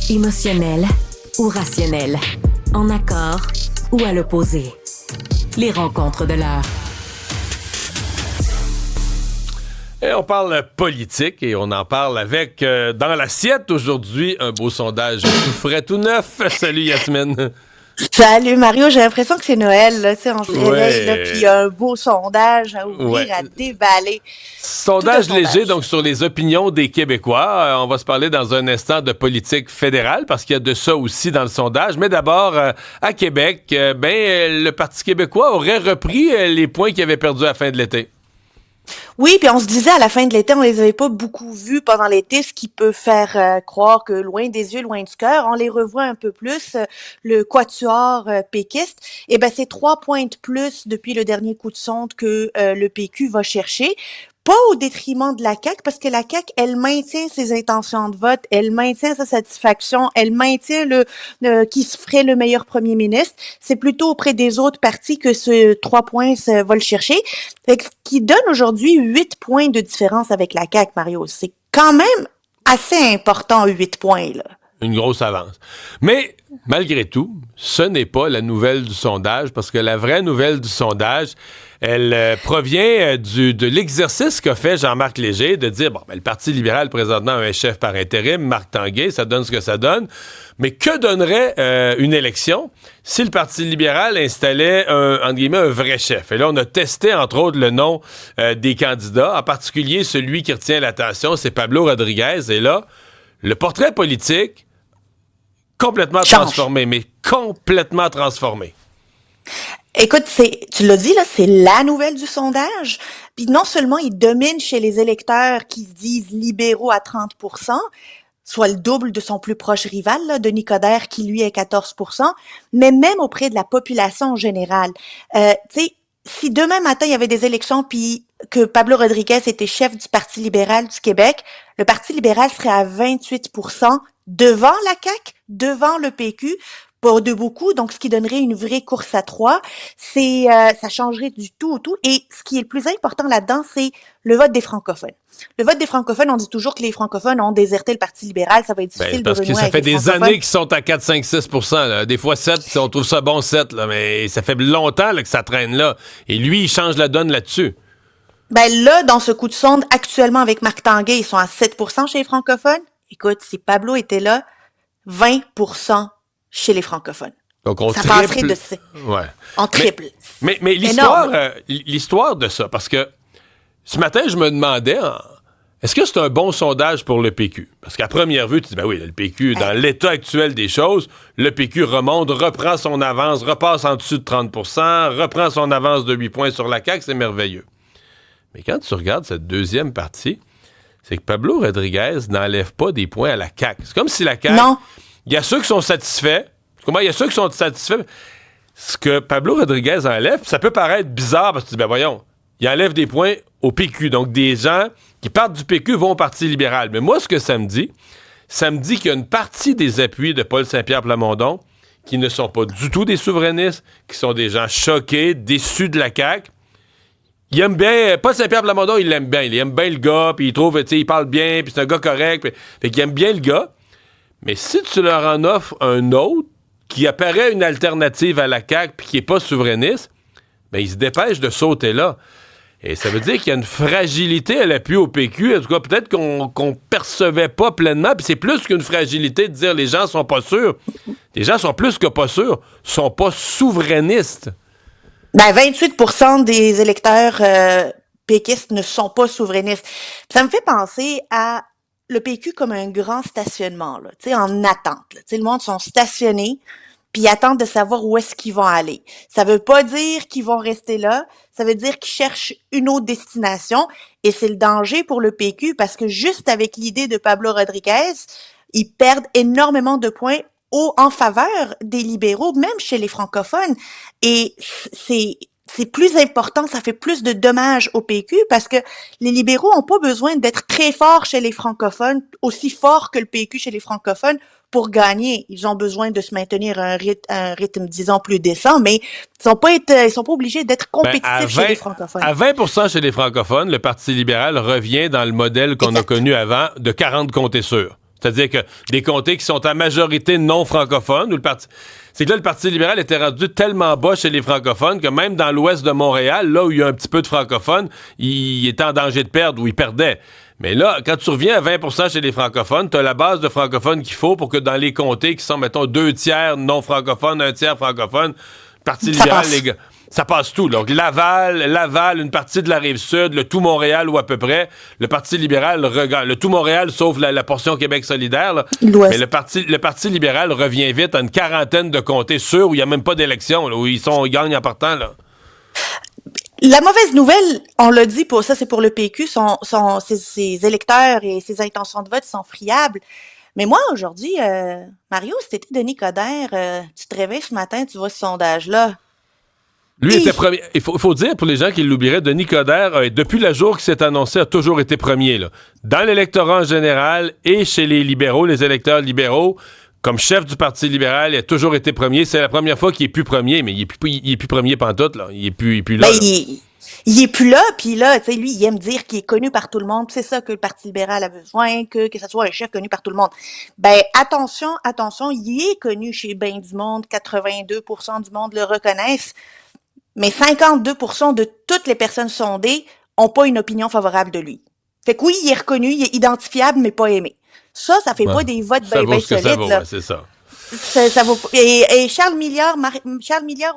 Émotionnel ou rationnel, en accord ou à l'opposé. Les rencontres de l'heure. Et on parle politique et on en parle avec, dans l'assiette aujourd'hui, un beau sondage tout frais, tout neuf. Salut Yasmine. Salut Mario, j'ai l'impression que c'est Noël, là, tu sais, on se réveille, là, puis il y a un beau sondage à ouvrir, à déballer. Sondage léger, donc, sur les opinions des Québécois. On va se parler dans un instant de politique fédérale, parce qu'il y a de ça aussi dans le sondage. Mais d'abord, à Québec, le Parti québécois aurait repris les points qu'il avait perdus à la fin de l'été. Oui, puis on se disait à la fin de l'été, on les avait pas beaucoup vus pendant l'été, ce qui peut faire croire que loin des yeux, loin du cœur, on les revoit un peu plus, le quatuor péquiste. Et ben c'est 3 points de plus depuis le dernier coup de sonde que le PQ va chercher. Pas au détriment de la CAQ, parce que la CAQ, elle maintient ses intentions de vote, elle maintient sa satisfaction, elle maintient qui se ferait le meilleur premier ministre. C'est plutôt auprès des autres partis que ce 3 points va le chercher. Fait que ce qui donne aujourd'hui 8 points de différence avec la CAQ, Mario. C'est quand même assez important, 8 points, là. Une grosse avance. Mais, malgré tout, ce n'est pas la nouvelle du sondage, parce que la vraie nouvelle du sondage, elle provient de l'exercice qu'a fait Jean-Marc Léger de dire, le Parti libéral, présentement, a un chef par intérim, Marc Tanguay, ça donne ce que ça donne. Mais que donnerait une élection si le Parti libéral installait un vrai chef? Et là, on a testé, entre autres, le nom des candidats, en particulier celui qui retient l'attention, c'est Pablo Rodriguez. Et là, le portrait politique, complètement transformé, mais complètement transformé. Écoute, tu l'as dit, là, c'est la nouvelle du sondage. Puis non seulement il domine chez les électeurs qui se disent libéraux à 30%, soit le double de son plus proche rival, là, Denis Coderre, qui lui est 14%, mais même auprès de la population en général. Tu sais, si demain matin il y avait des élections puis que Pablo Rodriguez était chef du Parti libéral du Québec, le Parti libéral serait à 28% devant la CAQ, devant le PQ, pas de beaucoup, donc ce qui donnerait une vraie course à 3. Ça changerait du tout au tout. Et ce qui est le plus important là-dedans, c'est le vote des francophones. Le vote des francophones, on dit toujours que les francophones ont déserté le Parti libéral, ça va être difficile de renouer avec les francophones. Parce que ça fait des années qu'ils sont à 4, 5, 6%. Là. Des fois 7, on trouve ça bon 7, là, mais ça fait longtemps là, que ça traîne là. Et lui, il change la donne là-dessus. Ben là, dans ce coup de sonde, actuellement avec Marc Tanguay, ils sont à 7% chez les francophones. Écoute, si Pablo était là, 20% chez les francophones. Donc on ça triple. Passerait de ouais. On triple. Mais l'histoire de ça, parce que ce matin, je me demandais, est-ce que c'est un bon sondage pour le PQ? Parce qu'à première vue, tu dis, oui, le PQ, dans l'état actuel des choses, le PQ remonte, reprend son avance, repasse en dessous de 30%, reprend son avance de 8 points sur la CAQ, c'est merveilleux. Mais quand tu regardes cette deuxième partie, c'est que Pablo Rodriguez n'enlève pas des points à la CAQ. C'est comme si la CAQ... Non. Il y a ceux qui sont satisfaits. Comment il y a ceux qui sont satisfaits? Ce que Pablo Rodriguez enlève, ça peut paraître bizarre parce que tu dis, voyons, il enlève des points au PQ. Donc, des gens qui partent du PQ vont au Parti libéral. Mais moi, ce que ça me dit qu'il y a une partie des appuis de Paul Saint-Pierre Plamondon qui ne sont pas du tout des souverainistes, qui sont des gens choqués, déçus de la CAQ. Il aime bien, Paul Saint-Pierre Plamondon, il l'aime bien. Il aime bien le gars, puis il trouve, tu sais, il parle bien, puis c'est un gars correct. Fait qu'il aime bien le gars. Mais si tu leur en offres un autre qui apparaît une alternative à la CAQ puis qui n'est pas souverainiste, ben ils se dépêchent de sauter là. Et ça veut dire qu'il y a une fragilité à l'appui au PQ. En tout cas, peut-être qu'on percevait pas pleinement. Puis c'est plus qu'une fragilité de dire les gens sont pas sûrs. Les gens sont plus que pas sûrs, sont pas souverainistes. Ben 28% des électeurs péquistes ne sont pas souverainistes. Ça me fait penser à le PQ comme un grand stationnement, là, tu sais, en attente. Tu sais, le monde sont stationnés, puis ils attendent de savoir où est-ce qu'ils vont aller. Ça veut pas dire qu'ils vont rester là, ça veut dire qu'ils cherchent une autre destination, et c'est le danger pour le PQ, parce que juste avec l'idée de Pablo Rodriguez, ils perdent énormément de points en faveur des libéraux, même chez les francophones, et c'est plus important, ça fait plus de dommages au PQ parce que les libéraux ont pas besoin d'être très forts chez les francophones, aussi forts que le PQ chez les francophones pour gagner. Ils ont besoin de se maintenir à un rythme, disons, plus décent, mais ils sont pas obligés d'être compétitifs chez les francophones. À 20% chez les francophones, le Parti libéral revient dans le modèle qu'on a connu avant de 40 comtés sûrs. C'est-à-dire que des comtés qui sont à majorité non francophones, où c'est que là, le Parti libéral était rendu tellement bas chez les francophones que même dans l'ouest de Montréal, là où il y a un petit peu de francophones, il était en danger de perdre ou il perdait. Mais là, quand tu reviens à 20% chez les francophones, tu as la base de francophones qu'il faut pour que dans les comtés qui sont, mettons, 2 tiers non francophones, 1 tiers francophones, le Parti libéral, les gars, ça passe tout. Donc, Laval, une partie de la Rive-Sud, le tout Montréal ou à peu près, le Parti libéral regagne. Le tout Montréal, sauf la portion Québec solidaire, là. Mais le Parti libéral revient vite à une quarantaine de comtés sûrs où il n'y a même pas d'élection, là, où ils gagnent en partant, là. La mauvaise nouvelle, on l'a dit, pour ça c'est pour le PQ, ses électeurs et ses intentions de vote sont friables. Mais moi, aujourd'hui, Mario, si t'étais Denis Coderre, tu te réveilles ce matin, tu vois ce sondage-là. Lui était premier. Il faut dire, pour les gens qui l'oublieraient, Denis Coderre, depuis le jour qu'il s'est annoncé, a toujours été premier, là. Dans l'électorat en général et chez les libéraux, les électeurs libéraux, comme chef du Parti libéral, il a toujours été premier. C'est la première fois qu'il est plus premier, mais il est plus premier pantoute, là. Il est plus là. Ben, il est plus là, puis là, tu sais, lui, il aime dire qu'il est connu par tout le monde. C'est ça que le Parti libéral a besoin, que ça soit un chef connu par tout le monde. Ben, attention, il est connu chez ben du monde. 82% du monde le reconnaissent. Mais 52% de toutes les personnes sondées ont pas une opinion favorable de lui. Fait que oui, il est reconnu, il est identifiable, mais pas aimé. Ça fait pas des votes bien solides, là. Ouais, c'est ça. Ça vaut pas. Et Charles Milliard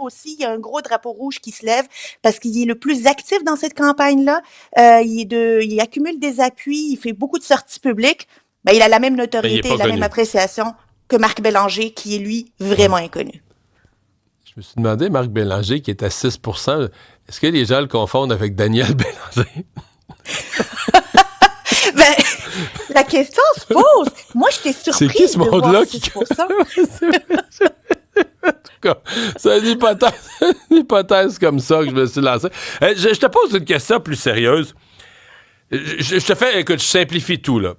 aussi, il y a un gros drapeau rouge qui se lève parce qu'il est le plus actif dans cette campagne-là. Il accumule des appuis, il fait beaucoup de sorties publiques. Ben, il a la même notoriété et la même appréciation que Marc Bélanger, qui est, lui, vraiment inconnu. Je me suis demandé, Marc Bélanger, qui est à 6%, est-ce que les gens le confondent avec Daniel Bélanger? Ben, la question se pose. Moi, j'étais surprise. C'est qui ce monde-là qui... C'est une hypothèse comme ça que je me suis lancé. Je te pose une question plus sérieuse. Écoute, je simplifie tout, là.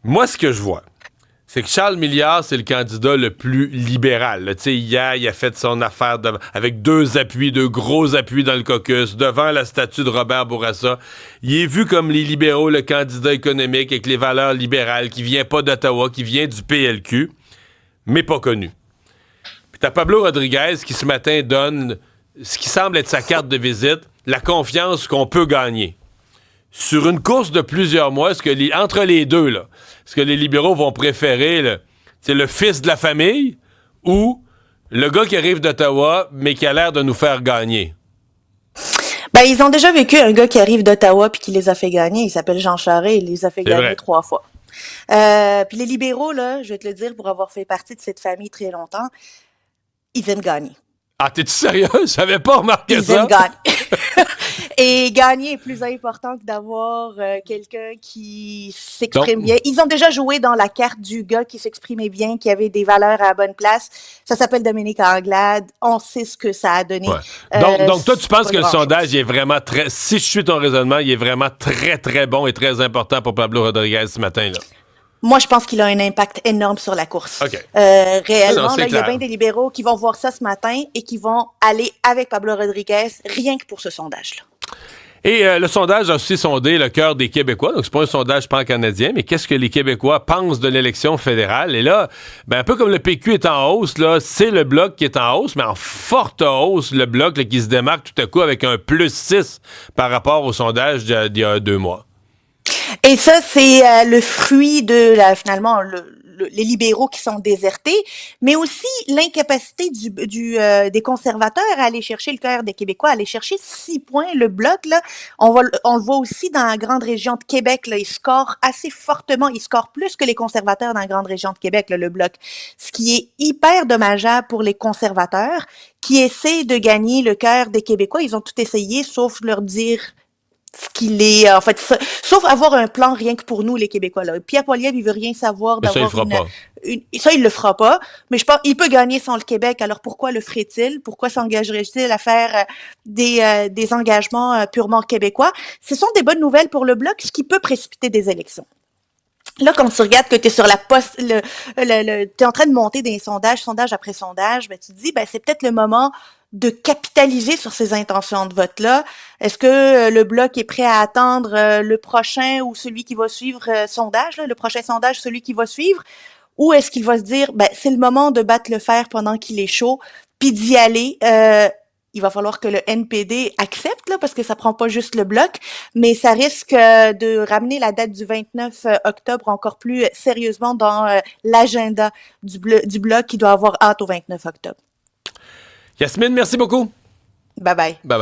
Moi, ce que je vois, c'est que Charles Milliard, c'est le candidat le plus libéral. Tu sais, hier, il a fait son affaire avec deux gros appuis dans le caucus, devant la statue de Robert Bourassa. Il est vu comme les libéraux, le candidat économique avec les valeurs libérales, qui vient pas d'Ottawa, qui vient du PLQ, mais pas connu. Puis t'as Pablo Rodriguez qui, ce matin, donne ce qui semble être sa carte de visite, la confiance qu'on peut gagner. Sur une course de plusieurs mois, entre les deux, là, est-ce que les libéraux vont préférer le fils de la famille ou le gars qui arrive d'Ottawa, mais qui a l'air de nous faire gagner? Ben, ils ont déjà vécu un gars qui arrive d'Ottawa puis qui les a fait gagner. Il s'appelle Jean Charest. Il les a fait gagner 3 fois. Puis les libéraux, là, je vais te le dire, pour avoir fait partie de cette famille très longtemps, ils aiment gagner. Ah, t'es-tu sérieux? J'avais pas remarqué ça. Ils aiment gagner. Et gagner est plus important que d'avoir quelqu'un qui s'exprime bien. Ils ont déjà joué dans la carte du gars qui s'exprimait bien, qui avait des valeurs à la bonne place. Ça s'appelle Dominique Anglade. On sait ce que ça a donné. Ouais. Donc toi, tu penses que le sondage est vraiment très... Si je suis ton raisonnement, il est vraiment très, très bon et très important pour Pablo Rodriguez ce matin, là. Moi, je pense qu'il a un impact énorme sur la course. Okay. Réellement, il y a bien des libéraux qui vont voir ça ce matin et qui vont aller avec Pablo Rodriguez rien que pour ce sondage-là. Et le sondage a aussi sondé le cœur des Québécois. Donc, c'est pas un sondage pan-canadien, mais qu'est-ce que les Québécois pensent de l'élection fédérale? Et là, ben, un peu comme le PQ est en hausse, là, c'est le Bloc qui est en hausse, mais en forte hausse, le Bloc là, qui se démarque tout à coup avec un plus 6 par rapport au sondage d'il y a 2 mois. Et ça, c'est le fruit de finalement les libéraux qui sont désertés, mais aussi l'incapacité des conservateurs à aller chercher le cœur des Québécois, à aller chercher 6 points. Le Bloc, là, on le voit aussi dans la grande région de Québec, là, il score assez fortement, il score plus que les conservateurs dans la grande région de Québec, là, le Bloc. Ce qui est hyper dommageable pour les conservateurs qui essaient de gagner le cœur des Québécois. Ils ont tout essayé, sauf leur dire ce qu'il est, en fait, sauf avoir un plan rien que pour nous, les Québécois, là. Pierre Poilievre, il veut rien savoir d'avoir ça, il le fera pas. Mais je pense, il peut gagner sans le Québec. Alors, pourquoi le ferait-il? Pourquoi s'engagerait-il à faire des engagements purement québécois? Ce sont des bonnes nouvelles pour le Bloc, ce qui peut précipiter des élections. Là, quand tu regardes que tu es sur la poste, t'es en train de monter des sondages, sondage après sondage, ben, tu te dis, ben, c'est peut-être le moment de capitaliser sur ces intentions de vote-là. Est-ce que le Bloc est prêt à attendre le prochain ou celui qui va suivre sondage, là, le prochain sondage, celui qui va suivre? Ou est-ce qu'il va se dire, ben, c'est le moment de battre le fer pendant qu'il est chaud, puis d'y aller. Il va falloir que le NPD accepte, là, parce que ça prend pas juste le Bloc, mais ça risque de ramener la date du 29 octobre encore plus sérieusement dans l'agenda du Bloc qui doit avoir hâte au 29 octobre. Yasmine, merci beaucoup. Bye bye. Bye.